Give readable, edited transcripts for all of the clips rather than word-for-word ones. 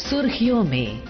सुर्खियों में।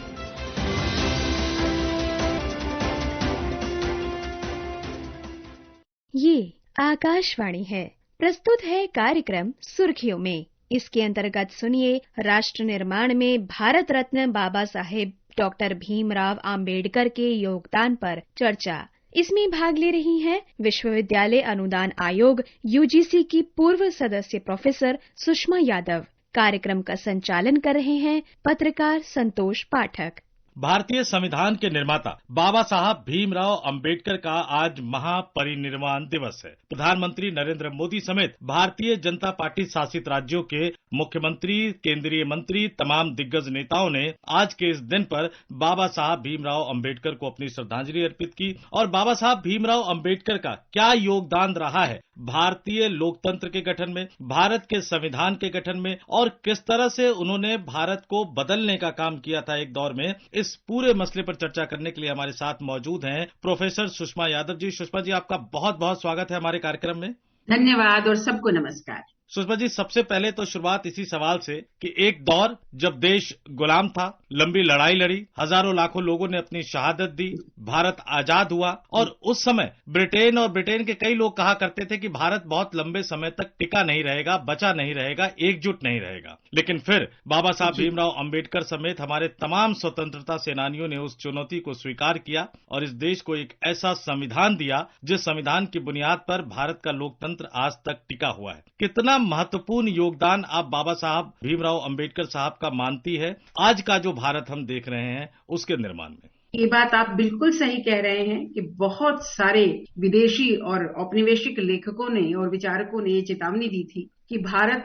ये आकाशवाणी है। प्रस्तुत है कार्यक्रम सुर्खियों में। इसके अंतर्गत सुनिए राष्ट्र निर्माण में भारत रत्न बाबा साहेब डॉक्टर भीमराव अंबेडकर के योगदान पर चर्चा। इसमें भाग ले रही हैं विश्वविद्यालय अनुदान आयोग यूजीसी की पूर्व सदस्य प्रोफेसर सुषमा यादव। कार्यक्रम का संचालन कर रहे हैं पत्रकार संतोष पाठक। भारतीय संविधान के निर्माता बाबा साहब भीमराव अंबेडकर का आज महापरिनिर्वाण दिवस है। प्रधानमंत्री नरेंद्र मोदी समेत भारतीय जनता पार्टी शासित राज्यों के मुख्यमंत्री, केंद्रीय मंत्री, तमाम दिग्गज नेताओं ने आज के इस दिन पर बाबा साहब भीमराव अंबेडकर को अपनी श्रद्धांजलि अर्पित की। और बाबा साहब भीमराव अंबेडकर का क्या योगदान रहा है भारतीय लोकतंत्र के गठन में, भारत के संविधान के गठन में, और किस तरह से उन्होंने भारत को बदलने का काम किया था एक दौर में, इस पूरे मसले पर चर्चा करने के लिए हमारे साथ मौजूद हैं प्रोफेसर सुषमा यादव जी। सुषमा जी, आपका बहुत बहुत स्वागत है हमारे कार्यक्रम में। धन्यवाद और सबको नमस्कार। सुषमा जी, सबसे पहले तो शुरुआत इसी सवाल से कि एक दौर जब देश गुलाम था, लंबी लड़ाई लड़ी, हजारों लाखों लोगों ने अपनी शहादत दी, भारत आजाद हुआ, और उस समय ब्रिटेन के कई लोग कहा करते थे कि भारत बहुत लंबे समय तक टिका नहीं रहेगा, बचा नहीं रहेगा, एकजुट नहीं रहेगा। लेकिन फिर बाबा साहब भीमराव अंबेडकर समेत हमारे तमाम स्वतंत्रता सेनानियों ने उस चुनौती को स्वीकार किया और इस देश को एक ऐसा संविधान दिया जिस संविधान की बुनियाद पर भारत का लोकतंत्र आज तक टिका हुआ है। कितना महत्वपूर्ण योगदान आप बाबा साहब भीमराव अंबेडकर साहब का मानती है आज का जो भारत हम देख रहे हैं उसके निर्माण में? ये बात आप बिल्कुल सही कह रहे हैं कि बहुत सारे विदेशी और औपनिवेशिक लेखकों ने और विचारकों ने ये चेतावनी दी थी कि भारत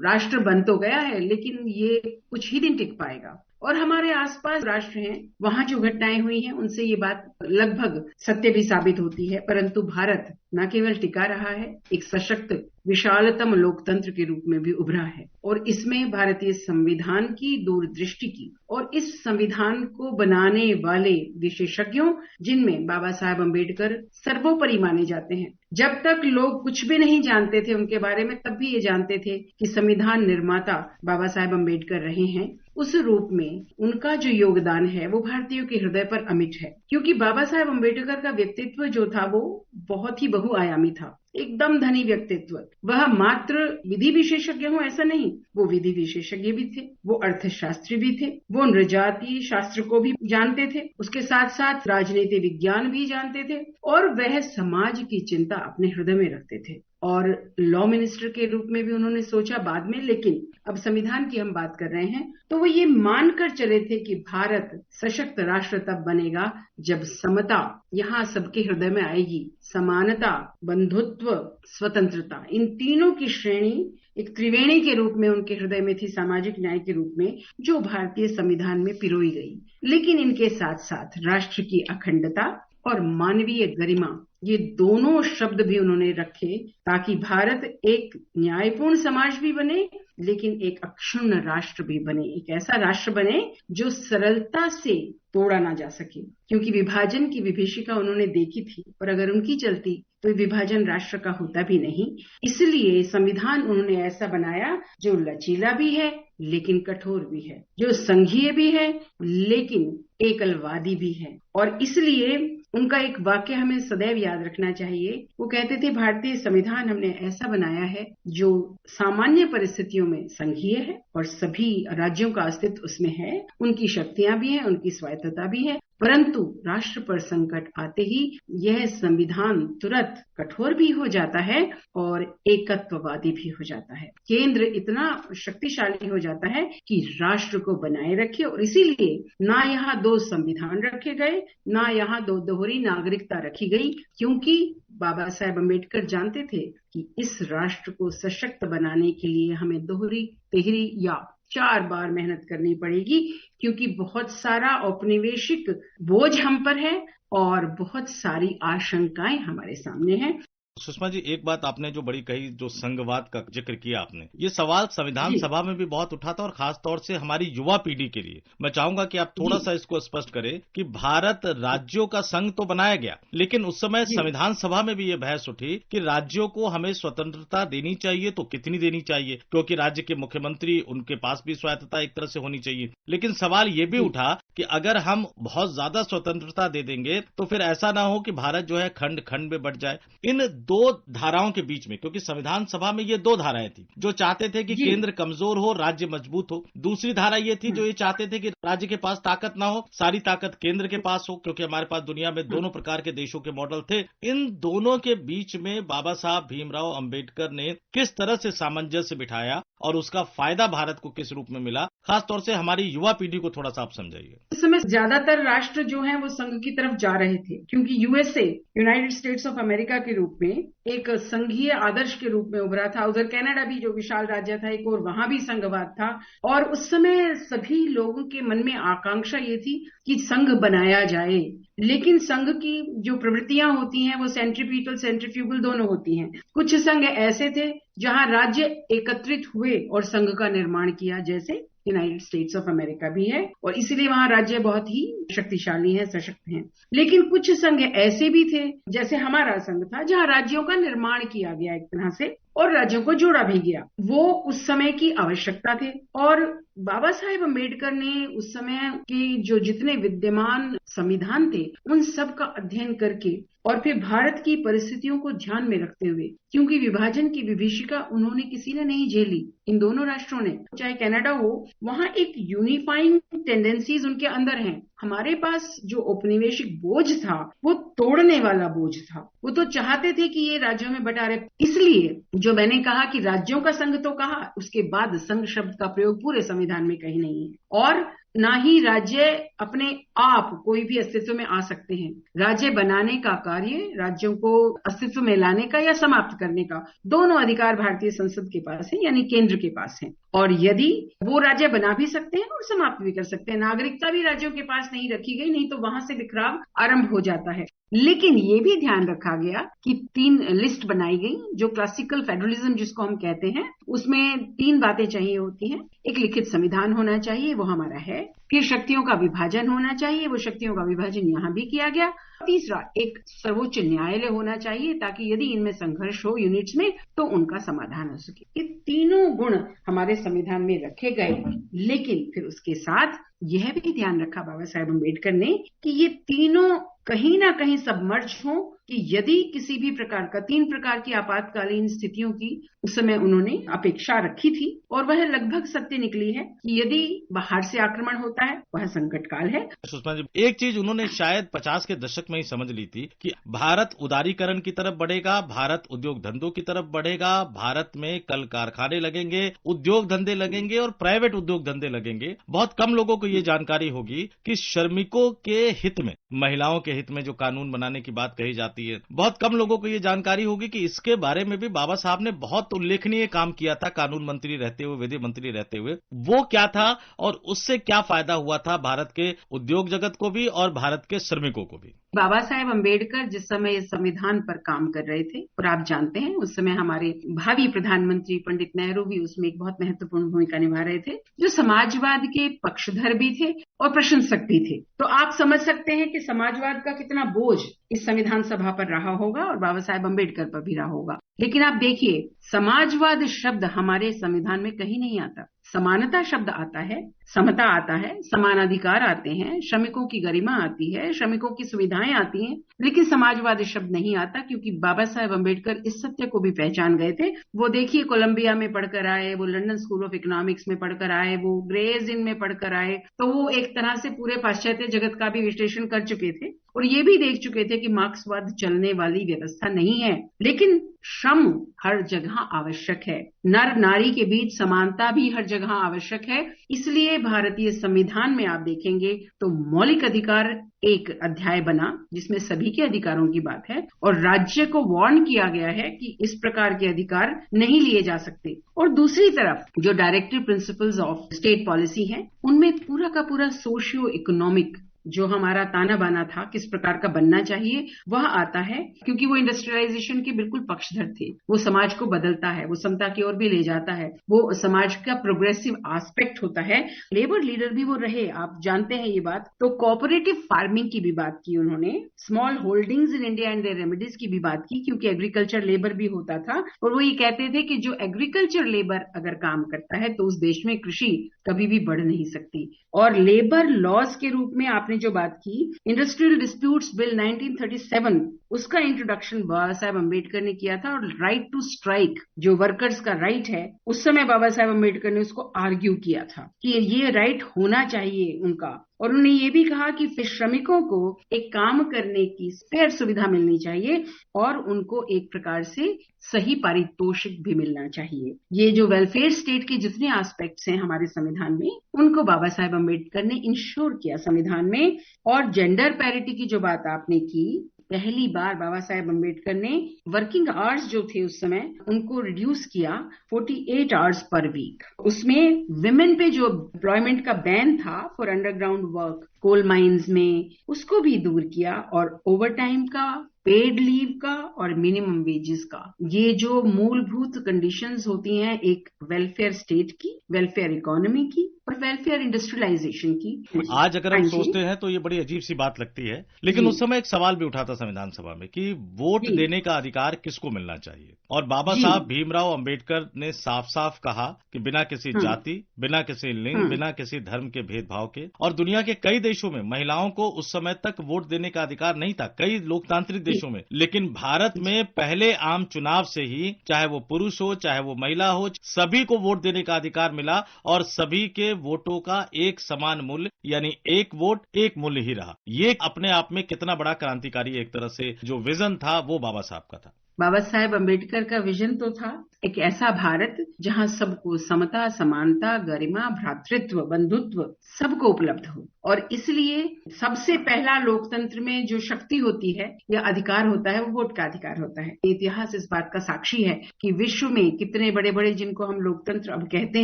राष्ट्र बन तो गया है लेकिन ये कुछ ही दिन टिक पाएगा। और हमारे आसपास राष्ट्र हैं, वहां जो घटनाएं हुई हैं उनसे ये बात लगभग सत्य भी साबित होती है। परंतु भारत न केवल टिका रहा है, एक सशक्त विशालतम लोकतंत्र के रूप में भी उभरा है। और इसमें भारतीय संविधान की दूरदृष्टि की और इस संविधान को बनाने वाले विशेषज्ञों, जिनमें बाबा साहब अंबेडकर सर्वोपरि माने जाते हैं। जब तक लोग कुछ भी नहीं जानते थे उनके बारे में, तब भी ये जानते थे कि संविधान निर्माता बाबा साहब अंबेडकर रहे हैं। उस रूप में उनका जो योगदान है वो भारतीयों के हृदय पर अमिट है, क्योंकि बाबा साहब अंबेडकर का व्यक्तित्व जो था वो बहुत ही बहुआयामी था, एकदम धनी व्यक्तित्व। वह मात्र विधि विशेषज्ञ हो ऐसा नहीं, वो विधि विशेषज्ञ भी थे, वो अर्थशास्त्री भी थे, वो नृजाति शास्त्र को भी जानते थे, उसके साथ साथ राजनीति विज्ञान भी जानते थे, और वह समाज की चिंता अपने हृदय में रखते थे। और लॉ मिनिस्टर के रूप में भी उन्होंने सोचा बाद में, लेकिन अब संविधान की हम बात कर रहे हैं तो वो ये मानकर चले थे कि भारत सशक्त राष्ट्र तब बनेगा जब समता यहाँ सबके हृदय में आएगी, समानता, बंधुत्व, स्वतंत्रता, इन तीनों की श्रेणी एक त्रिवेणी के रूप में उनके हृदय में थी, सामाजिक न्याय के रूप में, जो भारतीय संविधान में पिरोई गई। लेकिन इनके साथ साथ राष्ट्र की अखंडता और मानवीय गरिमा, ये दोनों शब्द भी उन्होंने रखे ताकि भारत एक न्यायपूर्ण समाज भी बने लेकिन एक अक्षुण्ण राष्ट्र भी बने, एक ऐसा राष्ट्र बने जो सरलता से तोड़ा ना जा सके। क्योंकि विभाजन की विभीषिका उन्होंने देखी थी और अगर उनकी चलती तो विभाजन राष्ट्र का होता भी नहीं। इसलिए संविधान उन्होंने ऐसा बनाया जो लचीला भी है लेकिन कठोर भी है, जो संघीय भी है लेकिन एकलवादी भी है। और इसलिए उनका एक वाक्य हमें सदैव याद रखना चाहिए। वो कहते थे, भारतीय संविधान हमने ऐसा बनाया है जो सामान्य परिस्थितियों में संघीय है और सभी राज्यों का अस्तित्व उसमें है, उनकी शक्तियां भी हैं, उनकी स्वायत्तता भी है, परंतु राष्ट्र पर संकट आते ही यह संविधान तुरंत कठोर भी हो जाता है और एकत्ववादी भी हो जाता है। केंद्र इतना शक्तिशाली हो जाता है कि राष्ट्र को बनाए रखे, और इसीलिए ना यहाँ दो संविधान रखे गए, ना यहाँ दो दोहरी नागरिकता रखी गई, क्योंकि बाबा साहेब अंबेडकर जानते थे कि इस राष्ट्र को सशक्त बनाने के लिए हमें दोहरी, तिहरी या 4 बार मेहनत करनी पड़ेगी, क्योंकि बहुत सारा औपनिवेशिक बोझ हम पर है और बहुत सारी आशंकाएं हमारे सामने हैं। सुषमा जी, एक बात आपने जो बड़ी कही, जो संघवाद का जिक्र किया आपने, ये सवाल संविधान सभा में भी बहुत उठा था और खास तौर से हमारी युवा पीढ़ी के लिए मैं चाहूंगा कि आप थोड़ा सा इसको स्पष्ट करें कि भारत राज्यों का संघ तो बनाया गया, लेकिन उस समय संविधान सभा में भी ये बहस उठी कि राज्यों को हमें स्वतंत्रता देनी चाहिए तो कितनी देनी चाहिए, क्योंकि राज्य के मुख्यमंत्री, उनके पास भी स्वायत्तता एक तरह से होनी चाहिए। लेकिन सवाल ये भी उठा कि अगर हम बहुत ज्यादा स्वतंत्रता दे देंगे तो फिर ऐसा ना हो कि भारत जो है खंड खंड में बंट जाए। इन दो धाराओं के बीच में, क्योंकि संविधान सभा में ये दो धाराएं थी, जो चाहते थे कि केंद्र कमजोर हो, राज्य मजबूत हो। दूसरी धारा ये थी जो ये चाहते थे कि राज्य के पास ताकत ना हो, सारी ताकत केंद्र के पास हो, क्योंकि हमारे पास दुनिया में दोनों प्रकार के देशों के मॉडल थे। इन दोनों के बीच में बाबा साहब भीमराव अंबेडकर ने किस तरह से सामंजस्य बिठाया और उसका फायदा भारत को किस रूप में मिला, खासतौर से हमारी युवा पीढ़ी को थोड़ा सा आप समझाइए। इस समय ज्यादातर राष्ट्र जो हैं वो संघ की तरफ जा रहे थे, क्योंकि USA, United states of America के रूप में एक संघीय आदर्श के रूप में उभरा था। उधर कनाडा भी जो विशाल राज्य था एक, और वहां भी संघवाद था। और उस समय सभी लोगों के मन में आकांक्षा ये थी कि संघ बनाया जाए, लेकिन संघ की जो प्रवृत्तियां होती हैं वो सेंट्रीपिटल सेंट्रीफ्यूगल दोनों होती हैं। कुछ संघ ऐसे थे जहां राज्य एकत्रित हुए और संघ का निर्माण किया, जैसे यूनाइटेड स्टेट्स ऑफ अमेरिका भी है, और इसीलिए वहां राज्य बहुत ही शक्तिशाली हैं, सशक्त हैं। लेकिन कुछ संघ ऐसे भी थे, जैसे हमारा संघ था, जहां राज्यों का निर्माण किया गया एक तरह से और राज्यों को जोड़ा भी गया। वो उस समय की आवश्यकता थे, और बाबा साहेब अम्बेडकर ने उस समय के जो जितने विद्यमान संविधान थे उन सब का अध्ययन करके और फिर भारत की परिस्थितियों को ध्यान में रखते हुए, क्योंकि विभाजन की विभीषिका उन्होंने किसी ने नहीं झेली, इन दोनों राष्ट्रों ने, चाहे कनाडा हो, वहां एक यूनिफाइंग टेंडेंसीज उनके अंदर हैं। हमारे पास जो औपनिवेशिक बोझ था वो तोड़ने वाला बोझ था। वो तो चाहते थे कि ये राज्यों में बटा रहे। इसलिए जो मैंने कहा कि राज्यों का संघ तो कहा, उसके बाद संघ शब्द का प्रयोग पूरे संविधान में कहीं नहीं है, और ना ही राज्य अपने आप कोई भी अस्तित्व में आ सकते हैं। राज्य बनाने का कार्य, राज्यों को अस्तित्व में लाने का या समाप्त करने का, दोनों अधिकार भारतीय संसद के पास है, यानी केंद्र के पास है। और यदि वो राज्य बना भी सकते हैं और समाप्त भी कर सकते हैं। नागरिकता भी राज्यों के पास नहीं रखी गई, नहीं तो वहां से बिखराव आरंभ हो जाता है। लेकिन ये भी ध्यान रखा गया कि 3 लिस्ट बनाई गई, जो क्लासिकल फेडरलिज्म जिसको हम कहते हैं, उसमें 3 बातें चाहिए होती हैं। एक लिखित संविधान होना चाहिए, वो हमारा है। फिर शक्तियों का विभाजन होना चाहिए, वो शक्तियों का विभाजन यहां भी किया गया। तीसरा, एक सर्वोच्च न्यायालय होना चाहिए, ताकि यदि इनमें संघर्ष हो यूनिट्स में तो उनका समाधान हो सके। ये तीनों गुण हमारे संविधान में रखे गए, लेकिन फिर उसके साथ यह भी ध्यान रखा बाबा साहेब अम्बेडकर ने कि ये तीनों कहीं ना कहीं सबमर्ज हो, कि यदि किसी भी प्रकार का 3 प्रकार की आपातकालीन स्थितियों की उस समय उन्होंने अपेक्षा रखी थी, और वह लगभग सत्य निकली है कि यदि बाहर से आक्रमण होता है वह संकट काल है। सुषमा जी, एक चीज उन्होंने शायद 50 के दशक में ही समझ ली थी कि भारत उदारीकरण की तरफ बढ़ेगा, भारत उद्योग धंधों की तरफ बढ़ेगा, भारत में कल कारखाने लगेंगे, उद्योग धंधे लगेंगे और प्राइवेट उद्योग धंधे लगेंगे। बहुत कम लोगों को ये जानकारी होगी कि श्रमिकों के हित में, महिलाओं के हित में जो कानून बनाने की बात कही जाती है, बहुत कम लोगों को ये जानकारी होगी कि इसके बारे में भी बाबा साहब ने बहुत उल्लेखनीय काम किया था कानून मंत्री रहते हुए, विधि मंत्री रहते हुए। वो क्या था और उससे क्या फायदा हुआ था भारत के उद्योग जगत को भी और भारत के श्रमिकों को भी। बाबा साहेब अम्बेडकर जिस समय इस संविधान पर काम कर रहे थे, और आप जानते हैं उस समय हमारे भावी प्रधानमंत्री पंडित नेहरू भी उसमें एक बहुत महत्वपूर्ण भूमिका निभा रहे थे, जो समाजवाद के पक्षधर भी थे और प्रशंसक भी थे। तो आप समझ सकते हैं कि समाजवाद का कितना बोझ इस संविधान सभा पर रहा होगा और बाबा साहेब अम्बेडकर पर भी रहा होगा। लेकिन आप देखिए, समाजवाद शब्द हमारे संविधान में कहीं नहीं आता। समानता शब्द आता है, समता आता है, समान अधिकार आते हैं, श्रमिकों की गरिमा आती है, श्रमिकों की सुविधाएं आती हैं, लेकिन समाजवाद शब्द नहीं आता, क्योंकि बाबा साहेब अम्बेडकर इस सत्य को भी पहचान गए थे। वो देखिए, कोलंबिया में पढ़कर आए, वो लंदन स्कूल ऑफ इकोनॉमिक्स में पढ़कर आए, वो ग्रेज इन में पढ़कर आए, तो वो एक तरह से पूरे पाश्चात्य जगत का भी विश्लेषण कर चुके थे और ये भी देख चुके थे कि मार्क्सवाद चलने वाली व्यवस्था नहीं है। लेकिन श्रम हर जगह आवश्यक है, नर नारी के बीच समानता भी हर जगह आवश्यक है। इसलिए भारतीय संविधान में आप देखेंगे तो मौलिक अधिकार एक अध्याय बना जिसमें सभी के अधिकारों की बात है, और राज्य को वार्न किया गया है कि इस प्रकार के अधिकार नहीं लिए जा सकते। और दूसरी तरफ जो directive principles of state policy है, उनमें पूरा का पूरा सोशियो इकोनॉमिक जो हमारा ताना बाना था किस प्रकार का बनना चाहिए वह आता है, क्योंकि वो इंडस्ट्रियलाइजेशन के बिल्कुल पक्षधर थे। वो समाज को बदलता है, वो समता की ओर भी ले जाता है, वो समाज का प्रोग्रेसिव एस्पेक्ट होता है। लेबर लीडर भी वो रहे, आप जानते हैं ये बात। तो कोऑपरेटिव फार्मिंग की भी बात की उन्होंने, small holdings in India and their remedies की भी बात की, क्योंकि एग्रीकल्चर लेबर भी होता था। और वो ये कहते थे कि जो एग्रीकल्चर लेबर अगर काम करता है तो उस देश में कृषि कभी भी बढ़ नहीं सकती। और लेबर लॉज के रूप में आपने जो बात की, इंडस्ट्रियल डिस्प्यूट्स बिल 1937, उसका इंट्रोडक्शन बाबा साहेब अम्बेडकर ने किया था। और राइट टू स्ट्राइक, जो वर्कर्स का राइट है, उस समय बाबा साहेब अम्बेडकर ने उसको आर्ग्यू किया था कि ये राइट होना चाहिए उनका। और उन्होंने ये भी कहा कि श्रमिकों को एक काम करने की स्पेयर सुविधा मिलनी चाहिए और उनको एक प्रकार से सही पारितोषिक भी मिलना चाहिए। ये जो वेलफेयर स्टेट के जितने एस्पेक्ट्स हैं हमारे संविधान में, उनको बाबा साहेब अम्बेडकर ने इंश्योर किया संविधान में। और जेंडर पैरिटी की जो बात आपने की, पहली बार बाबा साहेब अम्बेडकर ने वर्किंग आवर्स जो थे उस समय उनको रिड्यूस किया 48 आवर्स पर वीक। उसमें विमेन पे जो एम्प्लॉयमेंट का बैन था for underground work coal mines में, उसको भी दूर किया। और ओवरटाइम का, पेड लीव का और मिनिमम वेजेस का, ये जो मूलभूत कंडीशंस होती हैं एक वेलफेयर स्टेट की, वेलफेयर इकोनॉमी की और वेलफेयर इंडस्ट्रियलाइजेशन की। आज अगर हम सोचते हैं तो ये बड़ी अजीब सी बात लगती है, लेकिन उस समय एक सवाल भी उठा था संविधान सभा में कि वोट देने का अधिकार किसको मिलना चाहिए। और बाबा साहब भीमराव अंबेडकर ने साफ साफ कहा कि बिना किसी जाति, बिना किसी लिंग, बिना किसी धर्म के भेदभाव के। और दुनिया के कई देशों में महिलाओं को उस समय तक वोट देने का अधिकार नहीं था, कई लोकतांत्रिक देशों में। लेकिन भारत में पहले आम चुनाव से ही, चाहे वो पुरुष हो चाहे वो महिला हो, सभी को वोट देने का अधिकार मिला और सभी के वोटों का एक समान मूल्य, यानी एक वोट एक मूल्य ही रहा। ये अपने आप में कितना बड़ा क्रांतिकारी एक तरह से जो विजन था वो बाबा साहब का था। बाबा साहेब अम्बेडकर का विजन तो था एक ऐसा भारत जहां सबको समता, समानता, गरिमा, भ्रातृत्व, बंधुत्व सबको उपलब्ध हो। और इसलिए सबसे पहला लोकतंत्र में जो शक्ति होती है या अधिकार होता है वो वोट का अधिकार होता है। इतिहास इस बात का साक्षी है कि विश्व में कितने बड़े बड़े जिनको हम लोकतंत्र अब कहते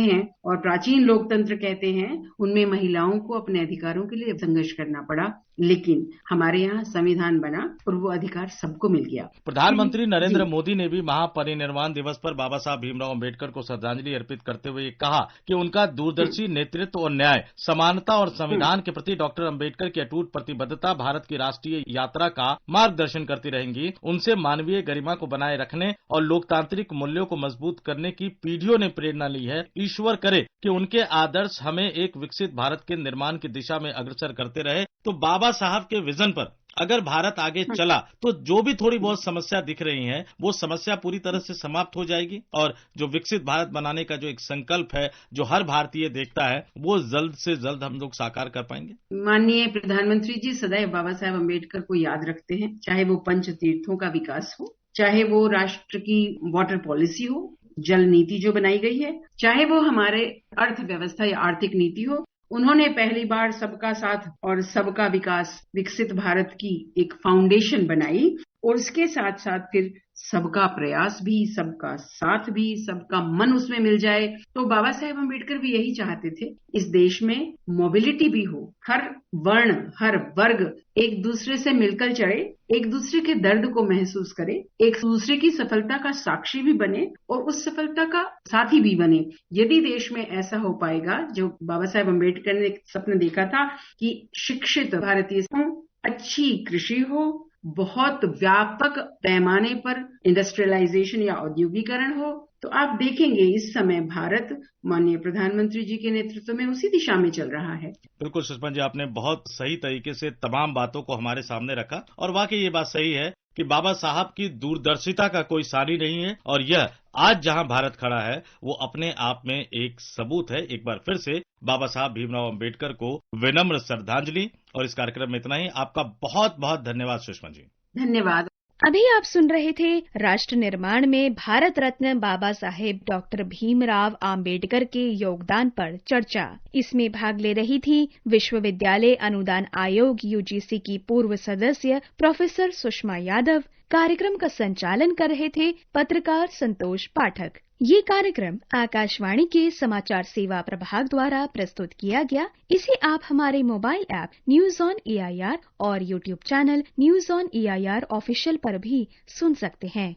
हैं और प्राचीन लोकतंत्र कहते हैं, उनमें महिलाओं को अपने अधिकारों के लिए संघर्ष करना पड़ा। लेकिन हमारे यहाँ संविधान बना और वो अधिकार सबको मिल गया। प्रधानमंत्री नरेंद्र मोदी ने भी महापरिनिर्वाण दिवस पर बाबा साहब भीमराव अंबेडकर को श्रद्धांजलि अर्पित करते हुए कहा कि उनका दूरदर्शी नेतृत्व और न्याय, समानता और संविधान के प्रति डॉक्टर अंबेडकर की अटूट प्रतिबद्धता भारत की राष्ट्रीय यात्रा का मार्गदर्शन करती रहेंगी। उनसे मानवीय गरिमा को बनाए रखने और लोकतांत्रिक मूल्यों को मजबूत करने की पीढ़ियों ने प्रेरणा ली है। ईश्वर करे कि उनके आदर्श हमें एक विकसित भारत के निर्माण की दिशा में अग्रसर करते रहे। तो बाबा साहब के विजन पर अगर भारत आगे चला तो जो भी थोड़ी बहुत समस्या दिख रही हैं वो समस्या पूरी तरह से समाप्त हो जाएगी और जो विकसित भारत बनाने का जो एक संकल्प है जो हर भारतीय देखता है वो जल्द से जल्द हम लोग साकार कर पाएंगे। माननीय प्रधानमंत्री जी सदैव बाबा साहेब अम्बेडकर को याद रखते हैं, चाहे वो पंच तीर्थों का विकास हो, चाहे वो राष्ट्र की वाटर पॉलिसी हो, जल नीति जो बनाई गई है, चाहे वो हमारे अर्थव्यवस्था या आर्थिक नीति हो। उन्होंने पहली बार सबका साथ और सबका विकास, विकसित भारत की एक फाउंडेशन बनाई और उसके साथ साथ फिर सबका प्रयास भी, सबका साथ भी, सबका मन उसमें मिल जाए। तो बाबा साहेब अम्बेडकर भी यही चाहते थे, इस देश में मोबिलिटी भी हो, हर वर्ण, हर वर्ग एक दूसरे से मिलकर चले, एक दूसरे के दर्द को महसूस करे, एक दूसरे की सफलता का साक्षी भी बने और उस सफलता का साथी भी बने। यदि देश में ऐसा हो पाएगा, जो बाबा साहेब अम्बेडकर ने सपना देखा था कि शिक्षित भारतीय हो, अच्छी कृषि हो, बहुत व्यापक पैमाने पर इंडस्ट्रियलाइजेशन या औद्योगिकरण हो, तो आप देखेंगे इस समय भारत माननीय प्रधानमंत्री जी के नेतृत्व में उसी दिशा में चल रहा है। बिल्कुल सुषमा जी, आपने बहुत सही तरीके से तमाम बातों को हमारे सामने रखा और वाकई ये बात सही है कि बाबा साहब की दूरदर्शिता का कोई सानी नहीं है और यह आज जहां भारत खड़ा है वो अपने आप में एक सबूत है। एक बार फिर से बाबा साहब भीमराव अंबेडकर को विनम्र श्रद्धांजलि। और इस कार्यक्रम में इतना ही। आपका बहुत बहुत धन्यवाद सुषमा जी। धन्यवाद। अभी आप सुन रहे थे राष्ट्र निर्माण में भारत रत्न बाबा साहेब डॉक्टर भीमराव आम्बेडकर के योगदान पर चर्चा। इसमें भाग ले रही थी विश्वविद्यालय अनुदान आयोग यूजीसी की पूर्व सदस्य प्रोफेसर सुषमा यादव, कार्यक्रम का संचालन कर रहे थे पत्रकार संतोष पाठक। ये कार्यक्रम आकाशवाणी के समाचार सेवा प्रभाग द्वारा प्रस्तुत किया गया। इसे आप हमारे mobile app news on AIR और YouTube channel news on AIR official पर भी सुन सकते हैं।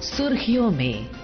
सुर्खियों में